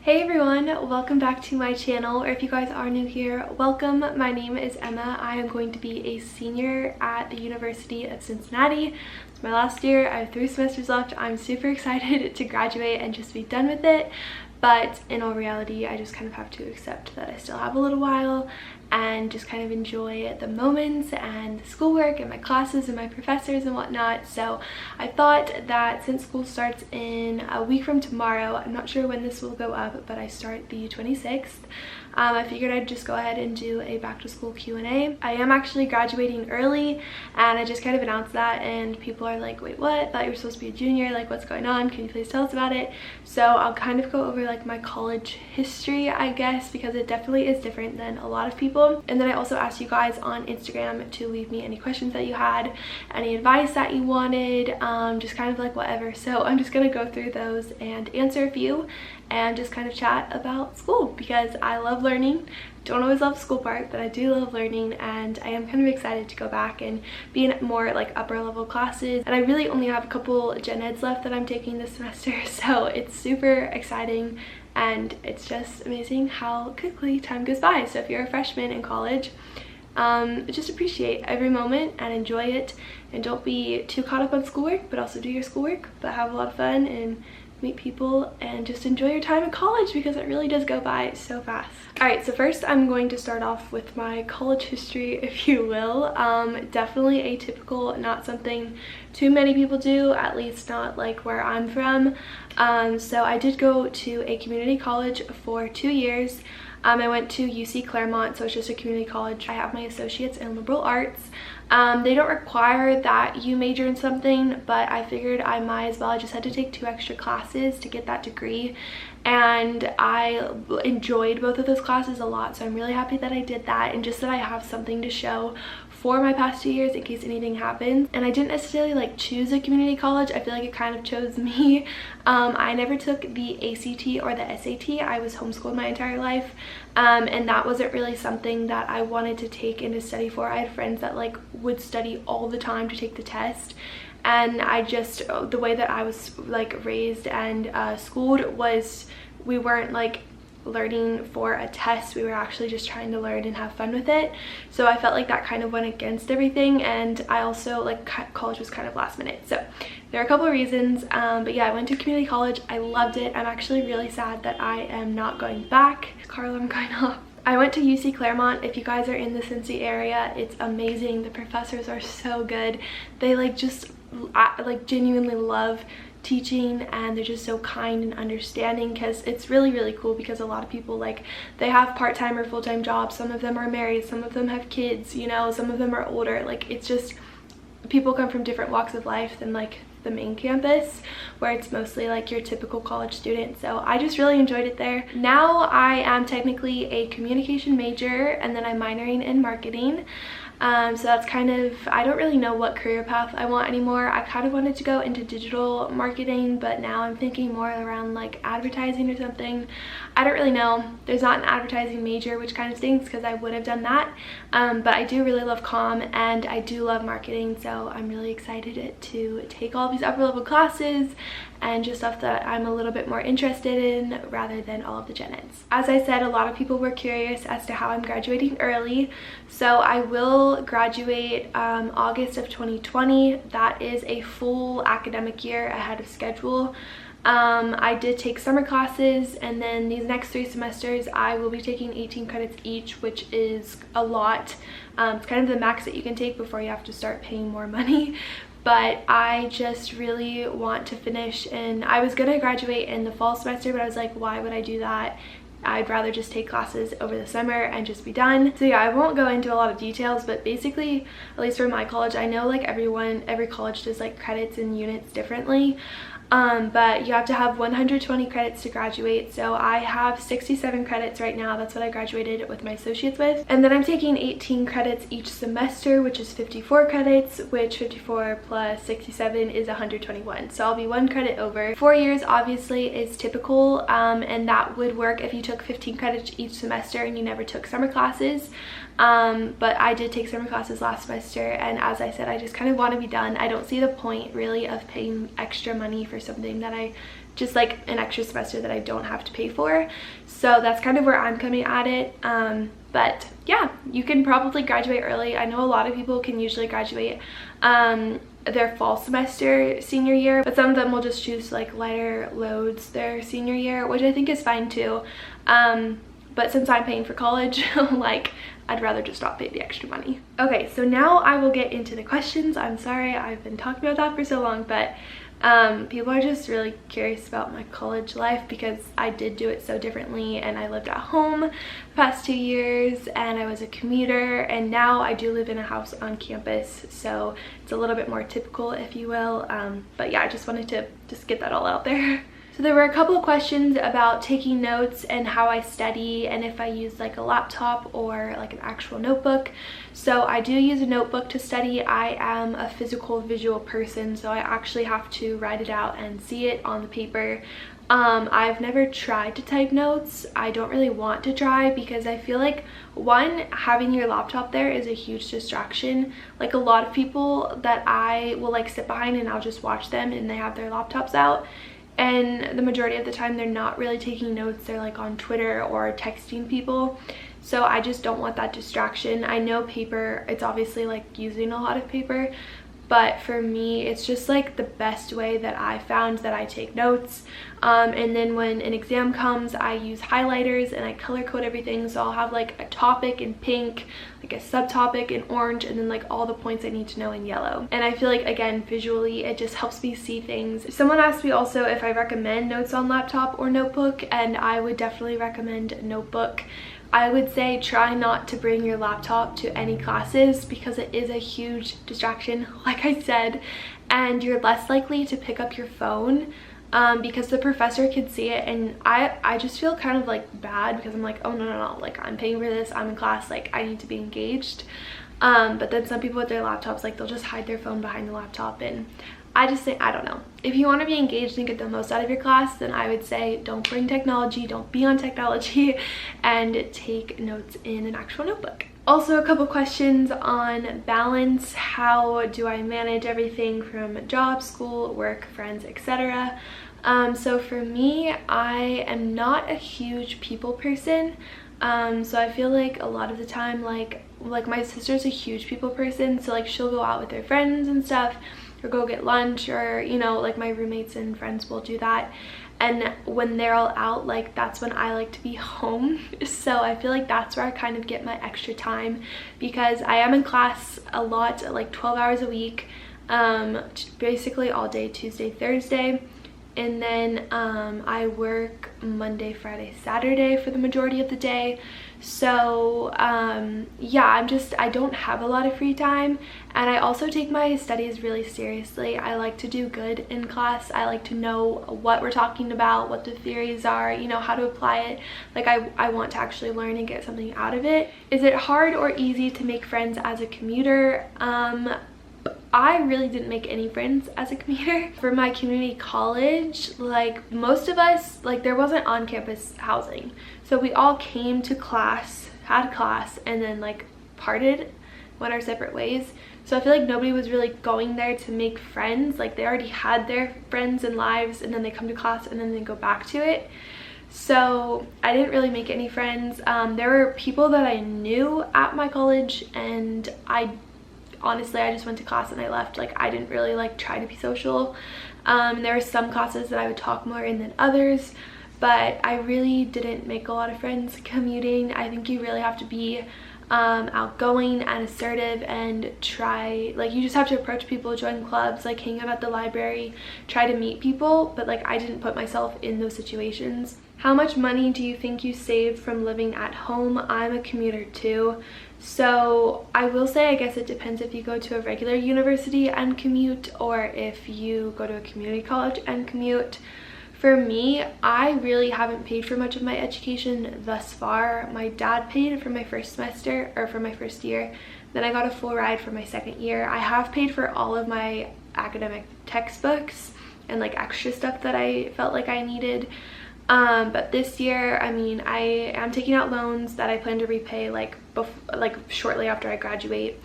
Hey everyone, welcome back to my channel, or if you guys are new here, welcome. My name is Emma. I am going to be a senior at the University of Cincinnati. It's my last year. I have 3 semesters left. I'm super excited to graduate and just be done with it. But in all reality, I just kind of have to accept that I still have a little while and just kind of enjoy the moments and the schoolwork and my classes and my professors and whatnot. So I thought that since school starts in a week from tomorrow, I'm not sure when this will go up, but I start the 26th. I figured I'd just go ahead and do a back to school Q&A. I am actually graduating early, and I just kind of announced that, and people are like, wait, what? Thought you were supposed to be a junior, like what's going on? Can you please tell us about it? So I'll kind of go over like my college history, I guess, because it definitely is different than a lot of people. And then I also asked you guys on Instagram to leave me any questions that you had, any advice that you wanted, just kind of like whatever. So I'm just gonna go through those and answer a few and just kind of chat about school, because I love learning. Don't always love the school part, but I do love learning, and I am kind of excited to go back and be in more like upper level classes. And I really only have a couple gen eds left that I'm taking this semester, so it's super exciting, and it's just amazing how quickly time goes by. So if you're a freshman in college, just appreciate every moment and enjoy it, and don't be too caught up on schoolwork, but also do your schoolwork, but have a lot of fun and meet people and just enjoy your time in college, because it really does go by so fast. Alright, so first I'm going to start off with my college history, if you will. Definitely atypical, not something too many people do, at least not like where I'm from. So I did go to a community college for 2 years. I went to UC Claremont, so it's just a community college. I have my associates in liberal arts. They don't require that you major in something, but I figured I might as well. I just had to take 2 extra classes to get that degree, and I enjoyed both of those classes a lot, so I'm really happy that I did that, and just that I have something to show for my past 2 years in case anything happens. And I didn't necessarily like choose a community college. I feel like it kind of chose me. I never took the ACT or the SAT. I was homeschooled my entire life, and that wasn't really something that I wanted to take and to study for. I had friends that like would study all the time to take the test, and I just, the way that I was like raised and schooled was, we weren't like learning for a test. We were actually just trying to learn and have fun with it. So I felt like that kind of went against everything, and I also like college was kind of last minute. So there are a couple of reasons, but yeah, I went to community college. I loved it. I'm actually really sad that I am not going back. Car alarm going off. I went to UC Claremont. If you guys are in the Cincy area, it's amazing. The professors are so good. They like just like genuinely love teaching, and they're just so kind and understanding, because it's really cool, because a lot of people like, they have part-time or full-time jobs. Some of them are married, some of them have kids, you know, some of them are older. Like, it's just, people come from different walks of life than like the main campus, where it's mostly like your typical college student. So I just really enjoyed it there. Now I am technically a communication major, and then I'm minoring in marketing. So that's kind of, I don't really know what career path I want anymore. I kind of wanted to go into digital marketing, but now I'm thinking more around like advertising or something. I don't really know. There's not an advertising major, which kind of stinks, because I would have done that. But I do really love comm, and I do love marketing, so I'm really excited to take all these upper level classes and just stuff that I'm a little bit more interested in, rather than all of the gen eds. As I said, a lot of people were curious as to how I'm graduating early. So I will graduate August of 2020. That is a full academic year ahead of schedule. I did take summer classes, and then these next 3 semesters I will be taking 18 credits each, which is a lot. It's kind of the max that you can take before you have to start paying more money. But I just really want to finish, and I was gonna graduate in the fall semester, but I was like, why would I do that? I'd rather just take classes over the summer and just be done. So yeah, I won't go into a lot of details, but basically, at least for my college, I know like every college does like credits and units differently. But you have to have 120 credits to graduate. So I have 67 credits right now. That's what I graduated with my associates with. And then I'm taking 18 credits each semester, which is 54 credits, which 54 plus 67 is 121. So I'll be 1 credit over. 4 years obviously is typical, and that would work if you took 15 credits each semester and you never took summer classes. But I did take summer classes last semester, and as I said, I just kind of want to be done. I don't see the point really of paying extra money for something that I just like an extra semester that I don't have to pay for. So that's kind of where I'm coming at it. But yeah, you can probably graduate early. I know a lot of people can usually graduate their fall semester senior year, but some of them will just choose like lighter loads their senior year, which I think is fine too. But since I'm paying for college, like, I'd rather just not pay the extra money. Okay, so now I will get into the questions. I'm sorry I've been talking about that for so long, but people are just really curious about my college life because I did do it so differently, and I lived at home the past 2 years, and I was a commuter, and now I do live in a house on campus, so it's a little bit more typical, if you will. But yeah, I just wanted to just get that all out there. So there were a couple of questions about taking notes and how I study, and if I use like a laptop or like an actual notebook. So I do use a notebook to study. I am a physical visual person, so I actually have to write it out and see it on the paper. I've never tried to type notes. I don't really want to try because I feel like, one, having your laptop there is a huge distraction. Like, a lot of people that I will like sit behind and I'll just watch them and they have their laptops out, and the majority of the time they're not really taking notes. They're like on Twitter or texting people. So I just don't want that distraction. I know paper, it's obviously like using a lot of paper, but for me it's just like the best way that I found that I take notes. And then when an exam comes, I use highlighters and I color code everything. So I'll have like a topic in pink, like a subtopic in orange, and then like all the points I need to know in yellow. And I feel like, again, visually it just helps me see things. Someone asked me also if I recommend notes on laptop or notebook, and I would definitely recommend notebook. I would say try not to bring your laptop to any classes because it is a huge distraction, like I said, and you're less likely to pick up your phone because the professor can see it. And I just feel kind of like bad because I'm like, oh no, like, I'm paying for this, I'm in class, like, I need to be engaged. But then some people with their laptops, like, they'll just hide their phone behind the laptop, and I just think, I don't know, if you want to be engaged and get the most out of your class, then I would say don't bring technology, don't be on technology, and take notes in an actual notebook. Also, a couple questions on balance. How do I manage everything from job, school, work, friends, etc.? So for me, I am not a huge people person. So I feel like a lot of the time, like my sister's a huge people person, so like she'll go out with her friends and stuff, or go get lunch, or, you know, like my roommates and friends will do that. And when they're all out, like, that's when I like to be home. So I feel like that's where I kind of get my extra time, because I am in class a lot, like 12 hours a week, basically all day, Tuesday, Thursday. And then I work Monday, Friday, Saturday for the majority of the day. So yeah, I don't have a lot of free time, and I also take my studies really seriously. I like to do good in class. I like to know what we're talking about, what the theories are, you know, how to apply it. Like, I want to actually learn and get something out of it. Is it hard or easy to make friends as a commuter? I really didn't make any friends as a commuter. For my community college, like, most of us, like, there wasn't on-campus housing. So we all came to class, had class, and then like parted, went our separate ways. So I feel like nobody was really going there to make friends. Like, they already had their friends and lives, and then they come to class and then they go back to it. So I didn't really make any friends. There were people that I knew at my college, and honestly, I just went to class and I left. Like, I didn't really like try to be social. There were some classes that I would talk more in than others, but I really didn't make a lot of friends commuting. I think you really have to be outgoing and assertive, and try, like, you just have to approach people, join clubs, like hang out at the library, try to meet people. But like, I didn't put myself in those situations. How much money do you think you saved from living at home? I'm a commuter too. So I will say, I guess it depends if you go to a regular university and commute, or if you go to a community college and commute. For me, I really haven't paid for much of my education thus far. My dad paid for my first semester, or for my first year. Then I got a full ride for my second year. I have paid for all of my academic textbooks and like extra stuff that I felt like I needed. But this year, I mean, I am taking out loans that I plan to repay like shortly after I graduate.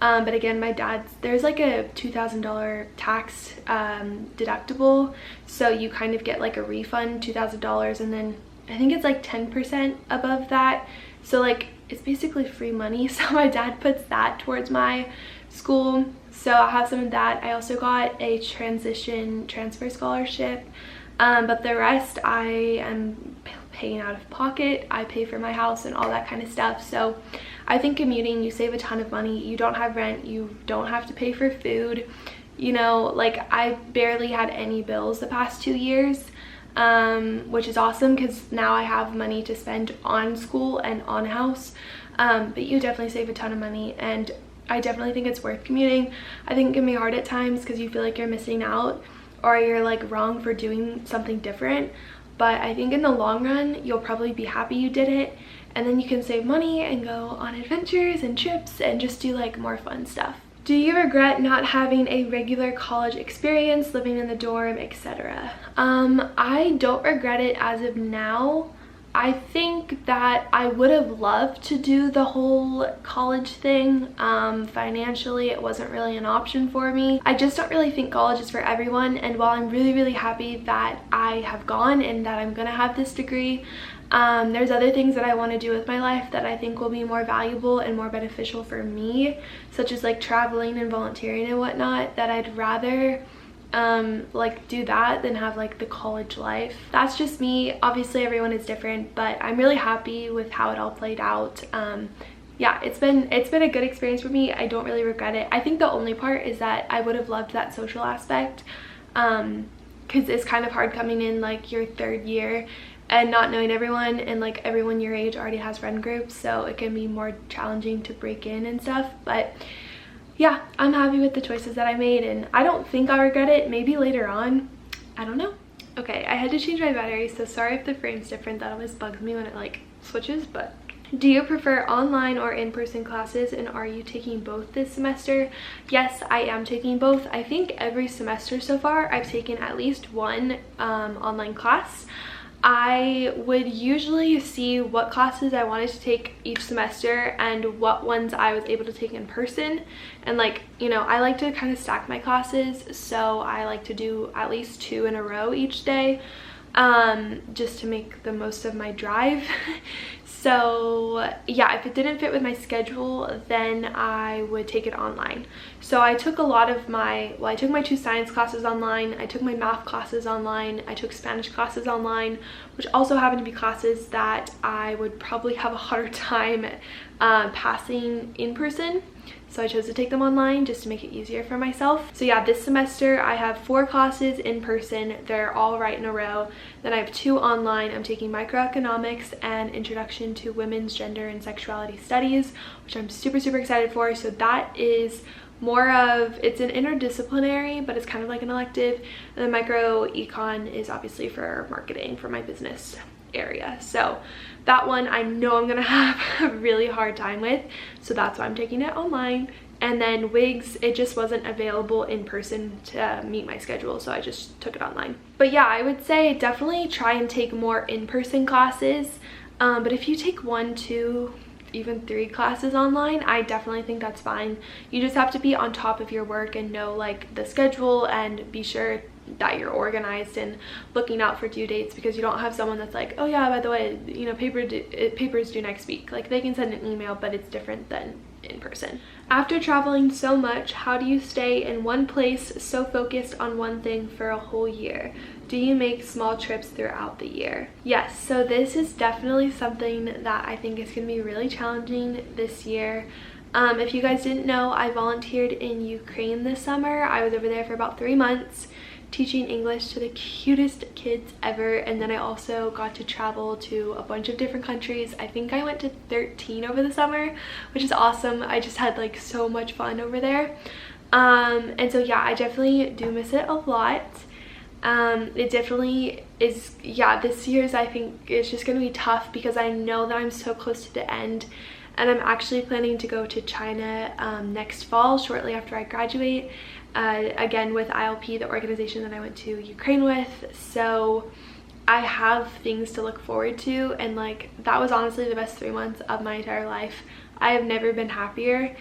But again, my dad's, there's like a $2,000 tax deductible, so you kind of get like a refund, $2,000, and then I think it's like 10% above that, so like it's basically free money. So my dad puts that towards my school, so I have some of that. I also got a transfer scholarship, but the rest I am paying out of pocket. I pay for my house and all that kind of stuff. So I think commuting, you save a ton of money. You don't have rent, you don't have to pay for food, you know, like I barely had any bills the past 2 years, which is awesome because now I have money to spend on school and on house. But you definitely save a ton of money, and I definitely think it's worth commuting. I think it can be hard at times because you feel like you're missing out or you're like wrong for doing something different, but I think in the long run you'll probably be happy you did it, and then you can save money and go on adventures and trips and just do like more fun stuff. Do you regret not having a regular college experience, living in the dorm, etc.? I don't regret it as of now. I think that I would have loved to do the whole college thing. Financially, it wasn't really an option for me. I just don't really think college is for everyone, and while I'm really happy that I have gone and that I'm gonna have this degree, there's other things that I want to do with my life that I think will be more valuable and more beneficial for me, such as like traveling and volunteering and whatnot, that I'd rather like do that than have like the college life. That's just me. Obviously everyone is different, but I'm really happy with how it all played out. Yeah, it's been a good experience for me. I don't really regret it. I think the only part is that I would have loved that social aspect, because it's kind of hard coming in like your 3rd year and not knowing everyone, and like everyone your age already has friend groups, so it can be more challenging to break in and stuff. But yeah, I'm happy with the choices that I made, and I don't think I'll regret it. Maybe later on, I don't know. Okay, I had to change my battery, so sorry if the frame's different. That always bugs me when it like switches. But do you prefer online or in-person classes, and are you taking both this semester? Yes, I am taking both. I think every semester so far I've taken at least one online class. I would usually see what classes I wanted to take each semester and what ones I was able to take in person, and like, you know, I like to kind of stack my classes, so I like to do at least 2 in a row each day, just to make the most of my drive. So yeah, if it didn't fit with my schedule, then I would take it online. So I took a lot of my, well, I took my 2 science classes online, I took my math classes online, I took Spanish classes online, which also happened to be classes that I would probably have a harder time passing in person. So I chose to take them online just to make it easier for myself. So yeah, this semester I have 4 classes in person. They're all right in a row. Then I have 2 online. I'm taking microeconomics and introduction to women's gender and sexuality studies, which I'm super excited for. So that is more of, it's an interdisciplinary, but it's kind of like an elective. And then micro econ is obviously for marketing for my business area. So that one I know I'm gonna have a really hard time with, so that's why I'm taking it online. And then wigs, it just wasn't available in person to meet my schedule, so I just took it online. But yeah, I would say definitely try and take more in-person classes, but if you take 1, 2, even 3 classes online, I definitely think that's fine. You just have to be on top of your work and know like the schedule, and be sure that you're organized and looking out for due dates, because you don't have someone that's like, oh yeah, by the way, you know, papers due next week. Like, they can send an email, but it's different than in person. After traveling so much, how do you stay in one place so focused on one thing for a whole year? Do you make small trips throughout the year? Yes, so this is definitely something that I think is going to be really challenging this year. If you guys didn't know, I volunteered in Ukraine this summer. I was over there for about 3 months, teaching English to the cutest kids ever, and then I also got to travel to a bunch of different countries. I think I went to 13 over the summer, which is awesome. I just had like so much fun over there, and so yeah, I definitely do miss it a lot. It definitely is, yeah, this year's, I think it's just gonna be tough because I know that I'm so close to the end, and I'm actually planning to go to China next fall, shortly after I graduate, again with ILP, the organization that I went to Ukraine with. So I have things to look forward to, and like, that was honestly the best 3 months of my entire life. I have never been happier,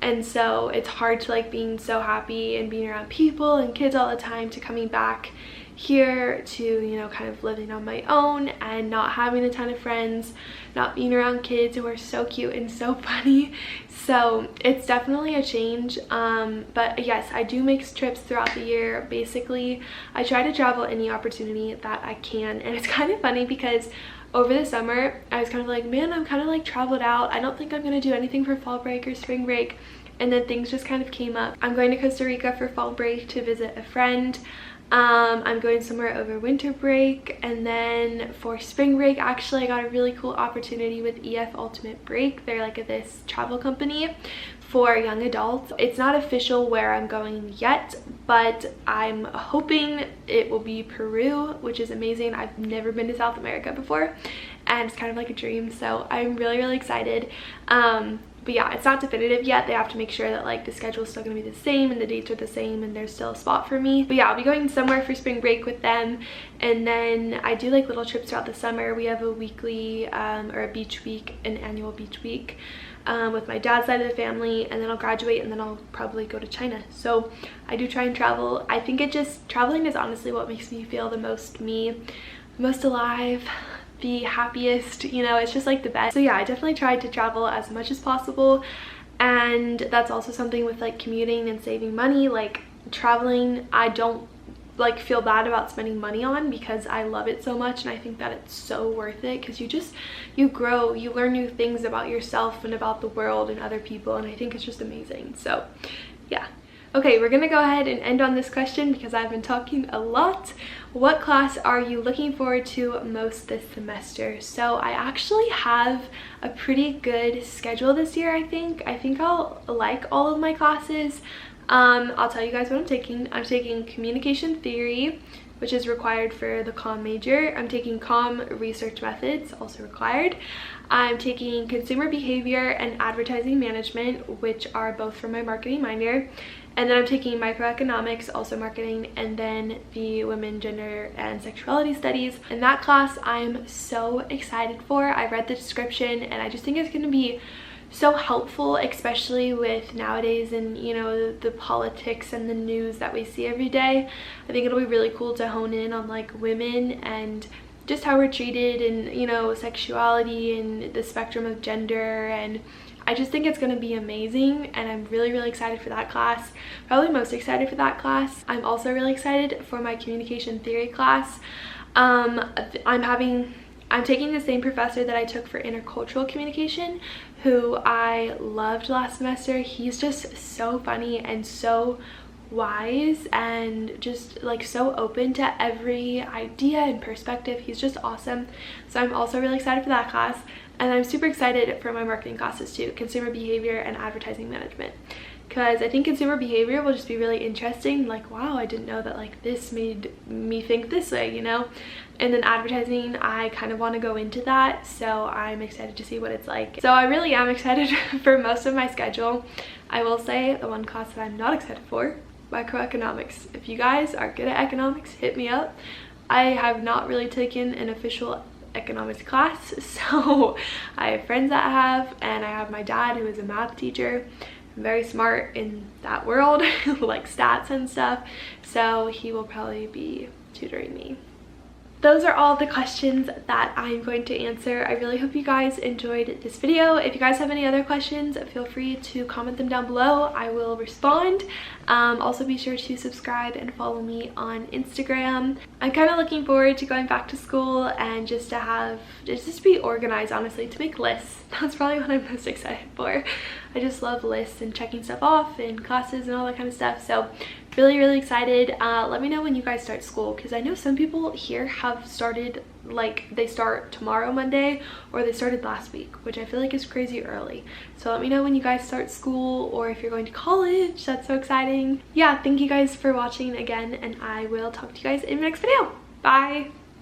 and so it's hard to like being so happy and being around people and kids all the time to coming back here to, you know, kind of living on my own and not having a ton of friends, not being around kids who are so cute and so funny. So it's definitely a change, but yes, I do make trips throughout the year. Basically, I try to travel any opportunity that I can, and it's kind of funny because over the summer I was kind of like, man, I'm kind of like traveled out. I don't think I'm gonna do anything for fall break or spring break, and then things just kind of came up. I'm going to Costa Rica for fall break to visit a friend. I'm going somewhere over winter break, and then for spring break, actually I got a really cool opportunity with EF Ultimate Break. They're like this travel company for young adults. It's not official where I'm going yet, but I'm hoping it will be Peru, which is amazing. I've never been to South America before, and it's kind of like a dream, so I'm really excited. But yeah, it's not definitive yet. They have to make sure that like the schedule is still going to be the same and the dates are the same and there's still a spot for me. But yeah, I'll be going somewhere for spring break with them, and then I do like little trips throughout the summer. We have a weekly or a beach week, an annual beach week with my dad's side of the family, and then I'll graduate and then I'll probably go to China. So I do try and travel. I think traveling is honestly what makes me feel the most me, the most alive, the happiest, you know. It's just like the best. So yeah, I definitely tried to travel as much as possible, and that's also something with like commuting and saving money. Like traveling, I don't like feel bad about spending money on, because I love it so much and I think that it's so worth it, because you grow, you learn new things about yourself and about the world and other people, and I think it's just amazing. So yeah. Okay, we're gonna go ahead and end on this question because I've been talking a lot. What class are you looking forward to most this semester? So I actually have a pretty good schedule this year, I think. I think I'll like all of my classes. I'll tell you guys what I'm taking. I'm taking communication theory, which is required for the comm major. I'm taking comm research methods, also required. I'm taking consumer behavior and advertising management, which are both from my marketing minor. And then I'm taking microeconomics, also marketing, and then the women, gender, and sexuality studies. And that class I'm so excited for. I read the description and I just think it's going to be so helpful, especially with nowadays and, you know, the politics and the news that we see every day. I think it'll be really cool to hone in on like women and just how we're treated, and, you know, sexuality and the spectrum of gender, and I just think it's going to be amazing, and I'm really excited for that class. Probably most excited for that class. I'm also really excited for my communication theory class. I'm taking the same professor that I took for intercultural communication, who I loved last semester. He's just so funny and so wise and just like so open to every idea and perspective. He's just awesome. So I'm also really excited for that class, and I'm super excited for my marketing classes too, consumer behavior and advertising management, because I think consumer behavior will just be really interesting. Like, wow, I didn't know that like this made me think this way, you know. And then advertising, I kind of want to go into that, so I'm excited to see what it's like. So I really am excited for most of my schedule. I will say the one class that I'm not excited for, microeconomics. If you guys are good at economics, hit me up. I have not really taken an official economics class, so I have friends that have, and I have my dad who is a math teacher. I'm very smart in that world, like stats and stuff, so he will probably be tutoring me. Those are all the questions that I'm going to answer. I really hope you guys enjoyed this video. If you guys have any other questions, feel free to comment them down below. I will respond. Also be sure to subscribe and follow me on Instagram. I'm kind of looking forward to going back to school and just to be organized, honestly, to make lists. That's probably what I'm most excited for. I just love lists and checking stuff off and classes and all that kind of stuff. So really excited. Let me know when you guys start school, because I know some people here have started, like they start tomorrow, Monday, or they started last week, which I feel like is crazy early. So let me know when you guys start school, or if you're going to college. That's so exciting. Yeah, thank you guys for watching again, and I will talk to you guys in the next video. Bye.